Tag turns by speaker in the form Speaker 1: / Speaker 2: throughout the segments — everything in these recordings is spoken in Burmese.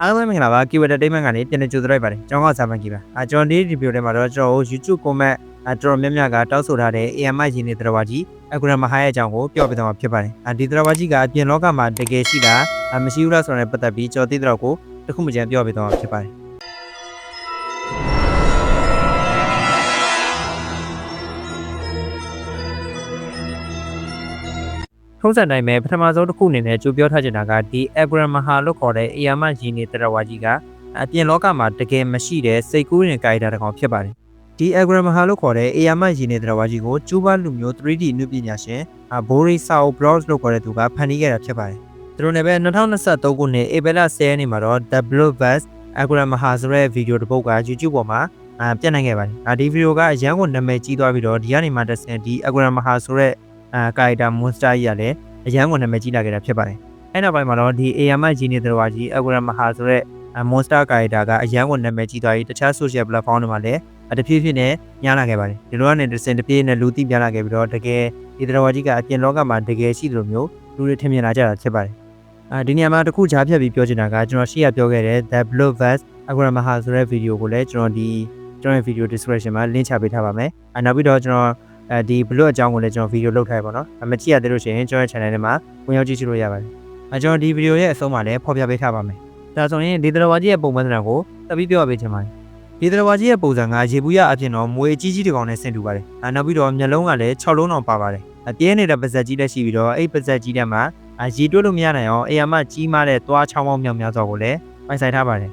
Speaker 1: အားလုံးမင်္ဂလာပါ Keyword Entertainment ကနေပြန်လည်ကြိုဆိုလိုက်ပါတယ်ကျွန်တော်ကစာမန်ကြီးပါကျွန်တော်ဒီ review ထဲမှာတော့ကျွန်တော် YouTube comment တော်တော်များများကတောက်ဆိုထားတဲ့ AMI ရင်းနေတဲ့တော်ကြီး Agram ဟာရဲ့အကြောင်းကိုပြောပြသွားမှာဖြစ်ပါတယ်ဒီတော်ကြီးကအပြင်လောကမှာတကယ်ရှိတာမရှိဘူးလားဆိုတဲ့ပတ်သက်ပြီးကျွန်တော်သိတဲ့ကိုတစ်ခုမှကြံပြောပြသွားမှာဖြစ်ပါတယ်ထုံးစံတိုင်းပဲပထမဆုံးတစ်ခုအနေနဲ့ကြိုပြောထားချင်တာကဒီ Agram ဟာလို့ခေါ်တဲ့ AMI ရင်းနေတဲ့တော်ကြီးကအပြင်လောကမှာတကယ်မရှိတဲ့စိတ်ကူးရင်ကြိုက်တာတစ်ကောင်ဖြစ်ပါတယ်ဒီ Agram ဟာလို့ခေါ်တဲ့ AMI ရင်းနေတဲ့တော်ကြီးကိုကျူးဘာလူမျိုး 3D နုပညာရှင်ဘိုရီဆာအိုဘရော့စ်လို့ခေါ်တဲ့သူကဖန်တီးခဲ့တာဖြစ်ပါတယ်သူတို့လည်းပဲ2023ခုနှစ်ဧပြီလ10ရက်နေ့မှာတော့ The Bloodbath Agram ဟာဆိုတဲ့ဗီဒီယိုတစ်ပုဒ်က YouTube ပေါ်မှာပြန့်နှံ့ခဲ့ပါတယ်ဒီဗီဒီယိုကအရန်ကိုနာမည်ကြီးသွားပြီးတော့ဒီကနေမှတက်ဆင်ဒီ Agram ဟာဆိုတဲ့ကာရီတာမွန်စတာကြီးကလည်းအရန်ကိုနာမည်ကြီးလာခဲ့တာဖြစ်ပါတယ်အဲ့နောက်ပိုင်းမှာတော့ဒီ AMI ကြီးနေတဲ့တော်ကြီး Agram ဟာဆိုတဲ့ Monster ကာရီတာကအရန်ကိုနာမည်ကြီးသွားပြီးတခြား social platform တွေမှာလည်းတဖြည်းဖြည်းနဲ့ညားလာခဲ့ပါတယ်ဒီလိုကနေတစ်စင်တပြေးနဲ့လူသိများလာခဲ့ပြီးတော့တကယ်ဒီတော်ကြီးကအပြင်လောကမှာတကယ်ရှိသလိုမျိုးလူတွေထင်မြင်လာကြတာဖြစ်ပါတယ်ဒီနေရာမှာတစ်ခုကြားဖြတ်ပြီးပြောချင်တာကကျွန်တော်ရှေ့ကပြောခဲ့တဲ့ The Bloodbath Agram ဟာဆိုတဲ့ဗီဒီယိုကိုလည်းကျွန်တော်ရဲ့ video description မှာ link ချပေးထားပါမယ်နောက်ပြီးတော့ကျွန်တော်ဒီ blog အကြောင်းကိုလည်းကျွန်တော်ဗီဒီယိုလုပ်ထားရပါတော့မကြည့်ရသေးလို့ရှိရင်ကျွန်တော်ရဲ့ channel ထဲမှာဝင်ရောက်ကြည့်ရှုလို့ရပါတယ်ကျွန်တော်ဒီဗီဒီယိုရဲ့အဆုံးမှာလည်းဖော်ပြပေးထားပါမယ်ဒါဆိုရင်ဒီတော်ကြီးရဲ့ပုံမှန်သဏ္ဍာန်ကိုတက်ပြီးပြောပြပေးချင်ပါတယ်ဒီတော်ကြီးရဲ့ပုံစံကရေဘူးရအဖြစ်တော့မွေကြီးကြီးတစ်ကောင်နဲ့ဆင်တူပါတယ်နောက်ပြီးတော့မျက်လုံးကလည်း6လုံးအောင်ပါပါတယ်ပြဲနေတဲ့ပါဇက်ကြီးလည်းရှိပြီးတော့အဲ့ပါဇက်ကြီးထဲမှာရေတွက်လို့မရနိုင်အောင်ARကြီးမားတဲ့သွားချောင်းပေါင်းမြောက်များစွာကိုလည်းပိုင်ဆိုင်ထားပါတယ်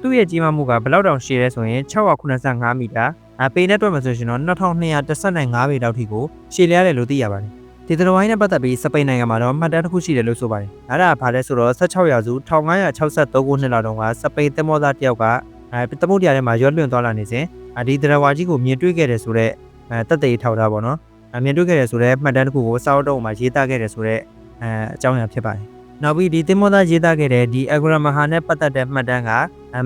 Speaker 1: သူ့ရဲ့ကြီးမားမှုကဘယ်လောက်တောင်ရှည်လဲဆိုရင်685မီတာပေနဲ့တွက်မှဆိုရင်တော့2215ပေလောက်ထိကိုရှည်လျားတယ်လို့သိရပါတယ်ဒီတော်ဝိုင်းနဲ့ပတ်သက်ပြီးစပိန်နိုင်ငံမှာတော့မှတ်တမ်းတစ်ခုရှိတယ်လို့ဆိုပါတယ်အဲ့ဒါဘာလဲဆိုတော့16ရာစု1563ခုနှစ်လောက်တုန်းကစပိန်သင်္ဘောသားတယောက်ကသမုဒ္ဒရာထဲမှာရောလွင့်သွားလာနေစဉ်ဒီတော်ဝါကြီးကိုမြင်တွေ့ခဲ့တယ်ဆိုတော့တက်သေးထောက်တာပေါ့နော်မြင်တွေ့ခဲ့တယ်ဆိုတော့မှတ်တမ်းတစ်ခုကိုစာအုပ်တုံးမှာရေးသားခဲ့တယ်ဆိုတော့အကြောင်းအရာဖြစ်ပါတယ်နောက်ပြီးဒီသင်္ဘောသားရေးသားခဲ့တဲ့ဒီ Agram ဟာနဲ့ပတ်သက်တဲ့မှတ်တမ်းက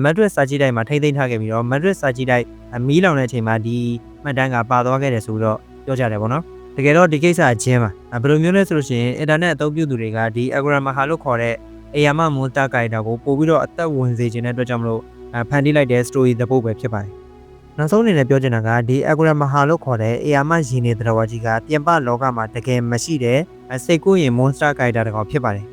Speaker 1: မက်ဒရစ်စာကြည့်တိုက်မှာထိမ့်သိမ်းထားခဲ့ပြီးတော့မက်ဒရစ်စာကြည့်တိုက်မီးလောင်တဲ့အချိန်မှာဒီမှတ်တမ်းကပါသွားခဲ့တယ်ဆိုပြီးတော့ပြောကြတယ်ပေါ့နော်တကယ်တော့ဒီကိစ္စအချင်းမှာဘယ်လိုမျိုးလဲဆိုလို့ရှိရင်အင်တာနက်အသုံးပြုသူတွေကဒီ Agram ဟာလို့ခေါ်တဲ့ AMI Monster ကာရီတာကိုပို့ပြီးတော့အသက်ဝင်စေခြင်းတဲ့အတွက်ကြောင့်မလို့ဖန်တီးလိုက်တဲ့ story တစ်ပုဒ်ပဲဖြစ်ပါတယ်နောက်ဆုံးအနေနဲ့ပြောချင်တာကဒီ Agram ဟာလို့ခေါ်တဲ့ AMI ရင်းနေတဲ့တော်ကြီးကပြင်ပလောကမှာတကယ်မရှိတဲ့စိတ်ကူးရင် Monster ကာရီတာတစ်ကောင်ဖြစ်ပါတယ်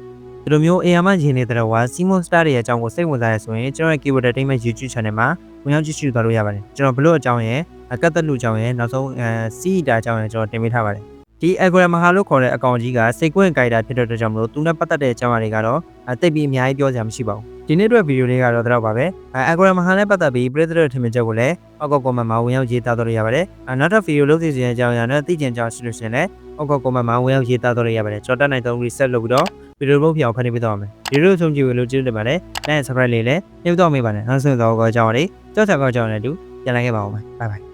Speaker 1: ဒီလိုမျိုး AMI ရင်းနေတဲ့တော်က Simon Star ရဲ့အကြောင်းကိုစိတ်ဝင်စားရဆိုရင်ကျွန်တော်ရဲ့ Keyword Entertainment YouTube channel မှာဝင်ရောက်ကြည့်ရှုသွားလို့ရပါတယ်ကျွန်တော်ဘလို့အကြောင်းရဲ့ကတ်သက်လူအကြောင်းရဲ့နောက်ဆုံးစီးတာအကြောင်းရဲ့ကျွန်တော်တင်ပေးထားပါတယ်ဒီ Agram ဟာလို့ခေါ်တဲ့အကောင့်ကြီးကစိတ်ကွင်းကာရီတာဖြစ်တဲ့အတွက်ကြောင့်မလို့သူနဲ့ပတ်သက်တဲ့အကြောင်းအရာတွေကတော့တိတ်ပြီးအများကြီးပြောစရာမရှိပါဘူးဒီနေ့အတွက်ဗီဒီယိုလေးကတော့တော့ပါပဲAgram ဟာနဲ့ပတ်သက်ပြီးပြည်သက်ထင်မြင်ချက်ကိုလည်းအောက်က comment မှာဝင်ရောက်ရေးသားတော့ရပါတယ်နောက်ထပ်ဗီဒီယိုလုပ်စီစဉ်အကြောင်းအရာနဲ့သိကျင်ကြောင်းရှိလို့ရှင်လည်းအောက်က comment မှာဝင်ရောက်ရေးသားတော့ရပါတယ်ကျွန်တော်တက်နိုင်တော့ reset လုပ်ပြီးတော့ဗီဒီယိုပုံပြောင်းဖန်တီးပေးသွားမယ်ဒီလိုဆုံးကြည့်လို့ကျေးဇူးတင်ပါတယ် like subscribe လေးလည်းနှိပ်တော့မေးပါတယ်နောက်ဆုံးတော့အကြောင်းလေးကြောက်ချောက်ကြောင်းလည်းတူပြန်လာခဲ့ပါဦးမယ် bye bye